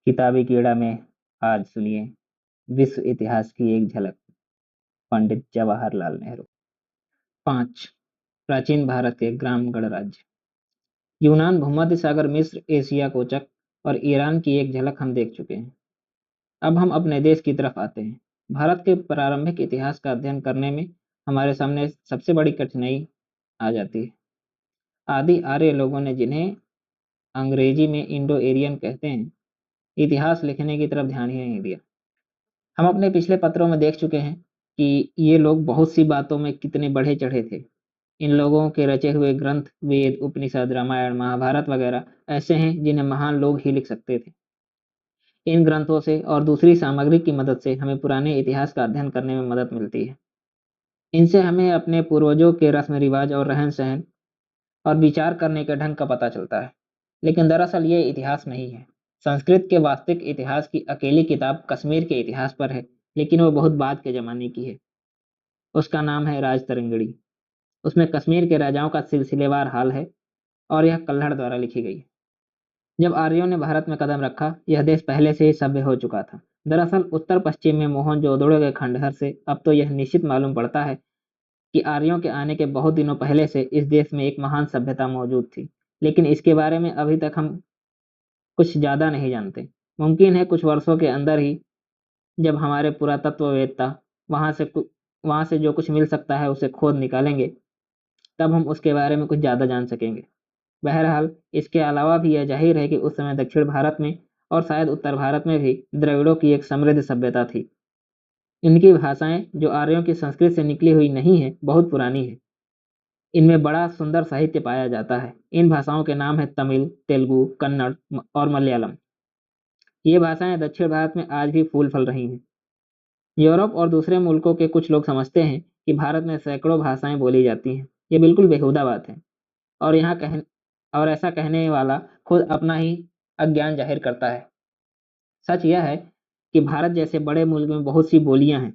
किताबी कीड़ा में आज सुनिए विश्व इतिहास की एक झलक। पंडित जवाहरलाल नेहरू। 5 प्राचीन भारत के ग्राम गणराज्य। यूनान, भूमध्य सागर, मिस्र, एशिया कोचक और ईरान की एक झलक हम देख चुके हैं। अब हम अपने देश की तरफ आते हैं। भारत के प्रारंभिक इतिहास का अध्ययन करने में हमारे सामने सबसे बड़ी कठिनाई आ जाती है। आदि आर्य लोगों ने, जिन्हें अंग्रेजी में इंडो एरियन कहते हैं, इतिहास लिखने की तरफ ध्यान ही नहीं दिया। हम अपने पिछले पत्रों में देख चुके हैं कि ये लोग बहुत सी बातों में कितने बढ़े चढ़े थे। इन लोगों के रचे हुए ग्रंथ, वेद, उपनिषद, रामायण, महाभारत वगैरह ऐसे हैं जिन्हें महान लोग ही लिख सकते थे। इन ग्रंथों से और दूसरी सामग्री की मदद से हमें पुराने इतिहास का अध्ययन करने में मदद मिलती है। इनसे हमें अपने पूर्वजों के रस्म रिवाज और रहन सहन और विचार करने के ढंग का पता चलता है। लेकिन दरअसल ये इतिहास नहीं है। संस्कृत के वास्तविक इतिहास की अकेली किताब कश्मीर के इतिहास पर है, लेकिन वो बहुत बाद के जमाने की है। उसका नाम है राजतरंगिणी। उसमें कश्मीर के राजाओं का सिलसिलेवार हाल है और यह कल्हड़ द्वारा लिखी गई है। जब आर्यों ने भारत में कदम रखा, यह देश पहले से ही सभ्य हो चुका था। दरअसल उत्तर पश्चिम में मोहनजोदड़ो के खंडहर से अब तो यह निश्चित मालूम पड़ता है कि आर्यों के आने के बहुत दिनों पहले से इस देश में एक महान सभ्यता मौजूद थी। लेकिन इसके बारे में अभी तक हम कुछ ज्यादा नहीं जानते। मुमकिन है कुछ वर्षों के अंदर ही, जब हमारे पुरातत्ववेत्ता वहां से वहां से जो कुछ मिल सकता है उसे खोद निकालेंगे, तब हम उसके बारे में कुछ ज्यादा जान सकेंगे। बहरहाल, इसके अलावा भी यह जाहिर है कि उस समय दक्षिण भारत में और शायद उत्तर भारत में भी द्रविड़ों की एक समृद्ध सभ्यता थी। इनकी भाषाएं, जो आर्यों की संस्कृत से निकली हुई नहीं है, बहुत पुरानी है। इनमें बड़ा सुंदर साहित्य पाया जाता है। इन भाषाओं के नाम है तमिल, तेलुगु, कन्नड़ और मलयालम। ये भाषाएं दक्षिण भारत में आज भी फूल फल रही हैं। यूरोप और दूसरे मुल्कों के कुछ लोग समझते हैं कि भारत में सैकड़ों भाषाएं बोली जाती हैं। ये बिल्कुल बेहुदा बात है, और और ऐसा कहने वाला खुद अपना ही अज्ञान जाहिर करता है। सच यह है कि भारत जैसे बड़े मुल्क में बहुत सी बोलियां हैं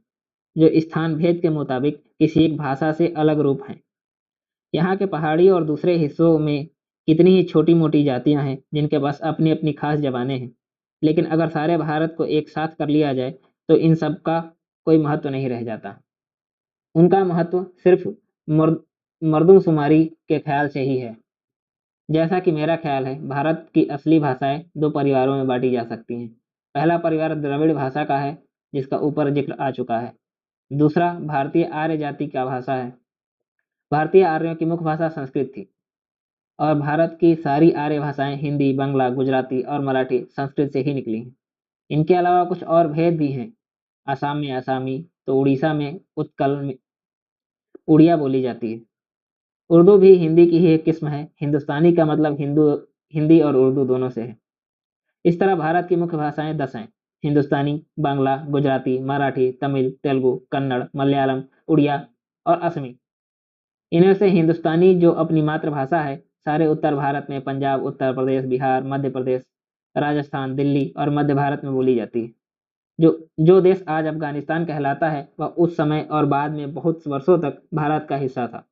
जो स्थान भेद के मुताबिक किसी एक भाषा से अलग रूप हैं। यहाँ के पहाड़ी और दूसरे हिस्सों में कितनी ही छोटी मोटी जातियां हैं जिनके पास अपनी अपनी खास जबानें हैं। लेकिन अगर सारे भारत को एक साथ कर लिया जाए तो इन सब का कोई महत्व नहीं रह जाता। उनका महत्व सिर्फ मर्द मर्दमशुमारी के ख्याल से ही है। जैसा कि मेरा ख्याल है, भारत की असली भाषाएं दो परिवारों में बांटी जा सकती हैं। पहला परिवार द्रविड़ भाषा का है, जिसका ऊपर जिक्र आ चुका है। दूसरा भारतीय आर्य जाति का भाषा है। भारतीय आर्यों की मुख्य भाषा संस्कृत थी, और भारत की सारी आर्य भाषाएं हिंदी, बंगला, गुजराती और मराठी संस्कृत से ही निकली हैं। इनके अलावा कुछ और भेद भी हैं। असम में असामी, तो उड़ीसा में उत्कल में उड़िया बोली जाती है। उर्दू भी हिंदी की ही एक किस्म है। हिंदुस्तानी का मतलब हिंदी और उर्दू दोनों से है। इस तरह भारत की मुख्य भाषाएं 10 हैं: हिंदुस्तानी, बांग्ला, गुजराती, मराठी, तमिल, तेलुगु, कन्नड़, मलयालम, उड़िया और असमी। इनमें से हिंदुस्तानी, जो अपनी मातृभाषा है, सारे उत्तर भारत में पंजाब, उत्तर प्रदेश, बिहार, मध्य प्रदेश, राजस्थान, दिल्ली और मध्य भारत में बोली जाती है। जो जो देश आज अफगानिस्तान कहलाता है, वह उस समय और बाद में बहुत वर्षों तक भारत का हिस्सा था।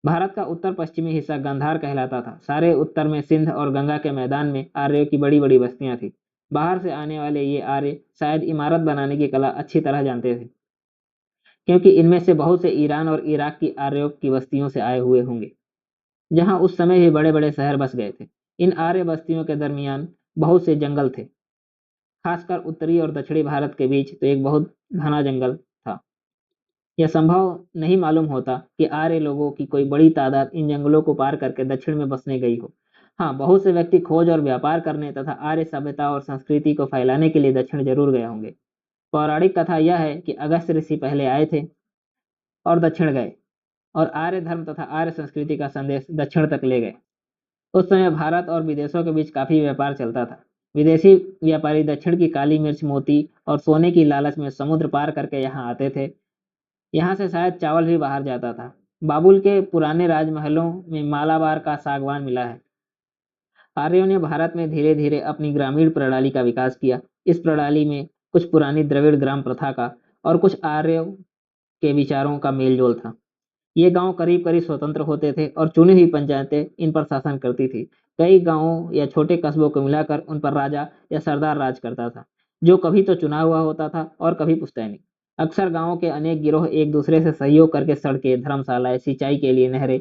भारत का उत्तर पश्चिमी हिस्सा गांधार कहलाता था। सारे उत्तर में सिंध और गंगा के मैदान में आर्यों की बड़ी बड़ी बस्तियां थी। बाहर से आने वाले ये आर्य शायद इमारत बनाने की कला अच्छी तरह जानते थे, क्योंकि इनमें से बहुत से ईरान और इराक की आर्यों की बस्तियों से आए हुए होंगे, जहां उस समय भी बड़े बड़े शहर बस गए थे। इन आर्य बस्तियों के दरमियान बहुत से जंगल थे। खासकर उत्तरी और दक्षिणी भारत के बीच तो एक बहुत घना जंगल था। यह संभव नहीं मालूम होता कि आर्य लोगों की कोई बड़ी तादाद इन जंगलों को पार करके दक्षिण में बसने गई हो। हाँ, बहुत से व्यक्ति खोज और व्यापार करने तथा आर्य सभ्यता और संस्कृति को फैलाने के लिए दक्षिण जरूर गए होंगे। पौराणिक कथा यह है कि अगस्त्य ऋषि पहले आए थे और दक्षिण गए, और आर्य धर्म तथा आर्य संस्कृति का संदेश दक्षिण तक ले गए। उस समय भारत और विदेशों के बीच काफी व्यापार चलता था। विदेशी व्यापारी दक्षिण की काली मिर्च, मोती और सोने की लालच में समुद्र पार करके यहाँ आते थे। यहाँ से शायद चावल भी बाहर जाता था। बाबुल के पुराने राजमहलों में मालाबार का सागवान मिला है। आर्यों ने भारत में धीरे धीरे अपनी ग्रामीण प्रणाली का विकास किया। इस प्रणाली में कुछ पुरानी द्रविड़ ग्राम प्रथा का और कुछ आर्यों के विचारों का मेलजोल था। ये गांव करीब करीब स्वतंत्र होते थे और चुनी हुई पंचायतें इन पर शासन करती थी। कई गांवों या छोटे कस्बों को मिलाकर उन पर राजा या सरदार राज करता था, जो कभी तो चुना हुआ होता था और कभी पुश्तैनी। अक्सर गांवों के अनेक गिरोह एक दूसरे से सहयोग करके सड़कें, धर्मशालाएं, सिंचाई के लिए नहरें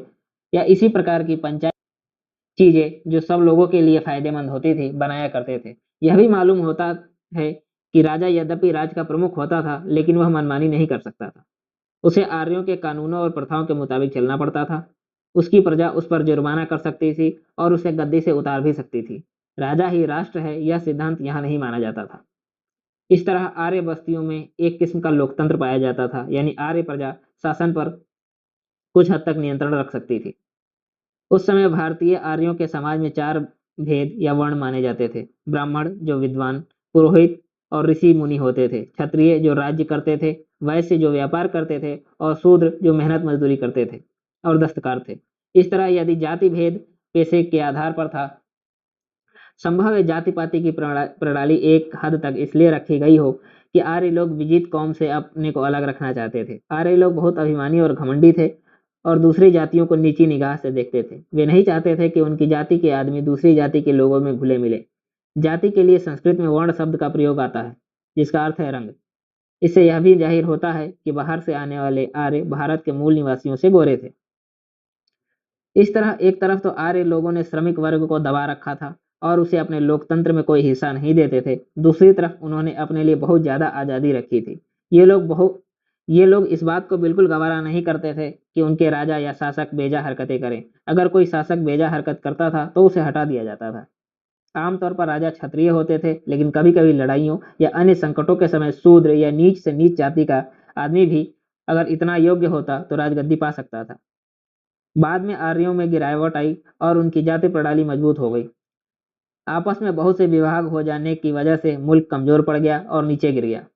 या इसी प्रकार की पंचायत चीजें जो सब लोगों के लिए फायदेमंद होती थी बनाया करते थे। यह भी मालूम होता है कि राजा यद्यपि राज का प्रमुख होता था, लेकिन वह मनमानी नहीं कर सकता था। उसे आर्यों के कानूनों और प्रथाओं के मुताबिक चलना पड़ता था। उसकी प्रजा उस पर जुर्माना कर सकती थी और उसे गद्दी से उतार भी सकती थी। राजा ही राष्ट्र है, यह सिद्धांत यहाँ नहीं माना जाता था। इस तरह आर्य बस्तियों में एक किस्म का लोकतंत्र पाया जाता था, यानी आर्य प्रजा शासन पर कुछ हद तक नियंत्रण रख सकती थी। उस समय भारतीय आर्यों के समाज में चार भेद या वर्ण माने जाते थे। ब्राह्मण जो विद्वान, पुरोहित और ऋषि मुनि होते थे, क्षत्रिय जो राज्य करते थे, वैश्य जो व्यापार करते थे और शूद्र जो मेहनत मजदूरी करते थे और दस्तकार थे। इस तरह यदि जाति भेद पेशे के आधार पर था, संभव है जाति पाति की प्रणाली एक हद तक इसलिए रखी गई हो कि आर्य लोग विजित कौम से अपने को अलग रखना चाहते थे। आर्य लोग बहुत अभिमानी और घमंडी थे और दूसरी जातियों को नीची निगाह से देखते थे। वे नहीं चाहते थे कि उनकी जाति के आदमी दूसरी जाति के लोगों में घुले मिले। जाति के लिए संस्कृत में वर्ण शब्द का प्रयोग आता है, जिसका अर्थ है रंग। इससे यह भी जाहिर होता है कि बाहर से आने वाले आर्य भारत के मूल निवासियों से गोरे थे। इस तरह एक तरफ तो आर्य लोगों ने श्रमिक वर्ग को दबा रखा था और उसे अपने लोकतंत्र में कोई हिस्सा नहीं देते थे, दूसरी तरफ उन्होंने अपने लिए बहुत ज्यादा आजादी रखी थी। ये लोग इस बात को बिल्कुल गवारा नहीं करते थे कि उनके राजा या शासक बेजा हरकतें करें। अगर कोई शासक बेजा हरकत करता था तो उसे हटा दिया जाता था। आमतौर पर राजा क्षत्रिय होते थे, लेकिन कभी कभी लड़ाइयों या अन्य संकटों के समय शूद्र या नीच से नीच जाति का आदमी भी अगर इतना योग्य होता तो राजगद्दी पा सकता था। बाद में आर्यों में गिरावट आई और उनकी जाति प्रणाली मजबूत हो गई। आपस में बहुत से विभाग हो जाने की वजह से मुल्क कमजोर पड़ गया और नीचे गिर गया।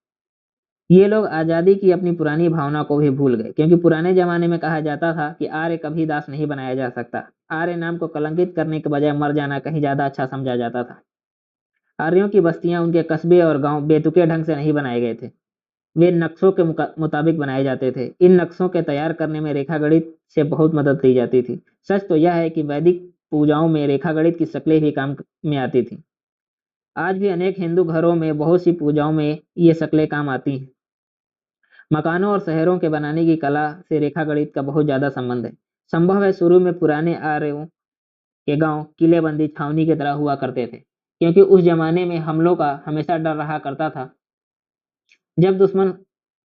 ये लोग आजादी की अपनी पुरानी भावना को भी भूल गए, क्योंकि पुराने जमाने में कहा जाता था कि आर्य कभी दास नहीं बनाया जा सकता। आर्य नाम को कलंकित करने के बजाय मर जाना कहीं ज्यादा अच्छा समझा जाता था। आर्यों की बस्तियां, उनके कस्बे और गांव बेतुके ढंग से नहीं बनाए गए थे। वे नक्शों के मुताबिक बनाए जाते थे। इन नक्शों के तैयार करने में रेखा गणित से बहुत मदद ली जाती थी। सच तो यह है कि वैदिक पूजाओं में रेखा गणित की शक्लें भी काम में आती थी। आज भी अनेक हिंदू घरों में बहुत सी पूजाओं में ये शक्लें काम आती हैं। मकानों और शहरों के बनाने की कला से रेखा गणित का बहुत ज्यादा संबंध है। संभव है शुरू में पुराने आर्यों के गांव किलेबंदी छावनी की तरह हुआ करते थे, क्योंकि उस जमाने में हमलों का हमेशा डर रहा करता था। जब दुश्मन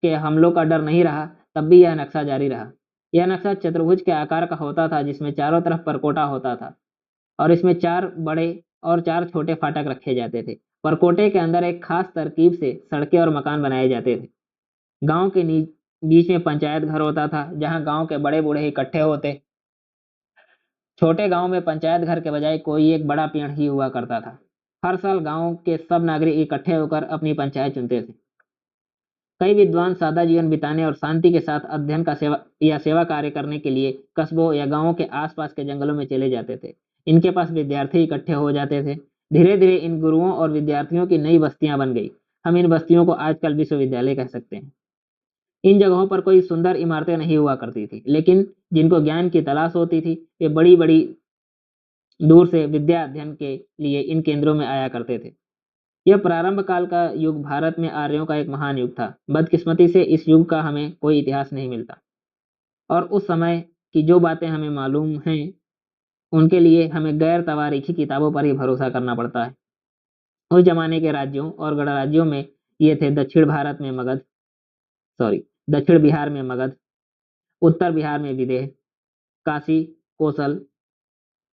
के हमलों का डर नहीं रहा, तब भी यह नक्शा जारी रहा। यह नक्शा चतुर्भुज के आकार का होता था, जिसमें चारों तरफ परकोटा होता था और इसमें चार बड़े और चार छोटे फाटक रखे जाते थे। परकोटे के अंदर एक खास तरकीब से सड़कें और मकान बनाए जाते थे। गांव के बीच में पंचायत घर होता था, जहां गांव के बड़े बूढ़े इकट्ठे होते। छोटे गांव में पंचायत घर के बजाय कोई एक बड़ा पेड़ ही हुआ करता था। हर साल गांव के सब नागरिक इकट्ठे होकर अपनी पंचायत चुनते थे। कई विद्वान सादा जीवन बिताने और शांति के साथ अध्ययन का सेवा कार्य करने के लिए कस्बों या गांवों के आसपास के जंगलों में चले जाते थे। इनके पास विद्यार्थी इकट्ठे हो जाते थे। धीरे धीरे इन गुरुओं और विद्यार्थियों की नई बस्तियां बन गई। हम इन बस्तियों को आजकल विश्वविद्यालय कह सकते हैं। इन जगहों पर कोई सुंदर इमारतें नहीं हुआ करती थी, लेकिन जिनको ज्ञान की तलाश होती थी, वे बड़ी बड़ी दूर से विद्या अध्ययन के लिए इन केंद्रों में आया करते थे। यह प्रारंभ काल का युग भारत में आर्यों का एक महान युग था। बदकिस्मती से इस युग का हमें कोई इतिहास नहीं मिलता और उस समय की जो बातें हमें मालूम हैं, उनके लिए हमें गैर तवारीखी किताबों पर ही भरोसा करना पड़ता है। उस जमाने के राज्यों और गणराज्यों में ये थे दक्षिण बिहार में मगध, उत्तर बिहार में विदेह, काशी, कोसल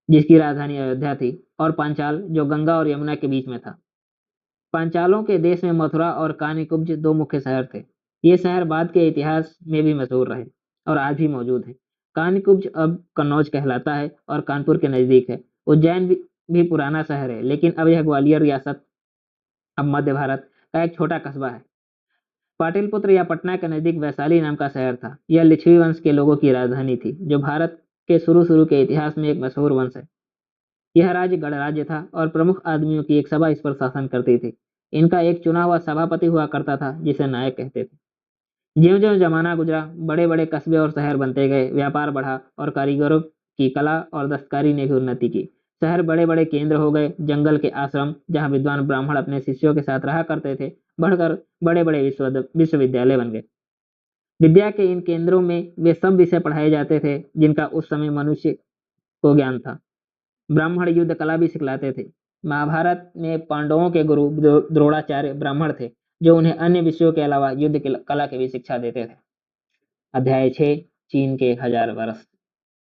जिसकी राजधानी अयोध्या थी, और पांचाल जो गंगा और यमुना के बीच में था। पांचालों के देश में मथुरा और कान्यकुब्ज दो मुख्य शहर थे। ये शहर बाद के इतिहास में भी मशहूर रहे और आज भी मौजूद है। कान्यकुब्ज अब कन्नौज कहलाता है और कानपुर के नजदीक है। उज्जैन भी पुराना शहर है, लेकिन अब यह ग्वालियर रियासत, अब मध्य भारत का एक छोटा कस्बा है। पाटलिपुत्र या पटना के नजदीक वैशाली नाम का शहर था। यह लिच्छवी वंश के लोगों की राजधानी थी, जो भारत के शुरू शुरू के इतिहास में एक मशहूर वंश है। यह राज्य गणराज्य था और प्रमुख आदमियों की एक सभा इस पर शासन करती थी। इनका एक चुना हुआ सभापति हुआ करता था, जिसे नायक कहते थे। ज्यों ज्यों जमाना गुजरा, बड़े बड़े कस्बे और शहर बनते गए, व्यापार बढ़ा और कारीगरों की कला और दस्तकारी ने भी उन्नति की। शहर बड़े बड़े केंद्र हो गए, जंगल के आश्रम जहाँ विद्वान ब्राह्मण अपने शिष्यों के साथ रहा करते थे बढ़कर बड़े बड़े विश्वविद्यालय बन गए। विद्या के इन केंद्रों में वे सब विषय पढ़ाए जाते थे जिनका उस समय मनुष्य को ज्ञान था। ब्राह्मण युद्ध कला भी सिखलाते थे। महाभारत में पांडवों के गुरु द्रोणाचार्य ब्राह्मण थे, जो उन्हें अन्य विषयों के अलावा युद्ध कला की भी शिक्षा देते थे। अध्याय 6, चीन के 1000 वर्ष।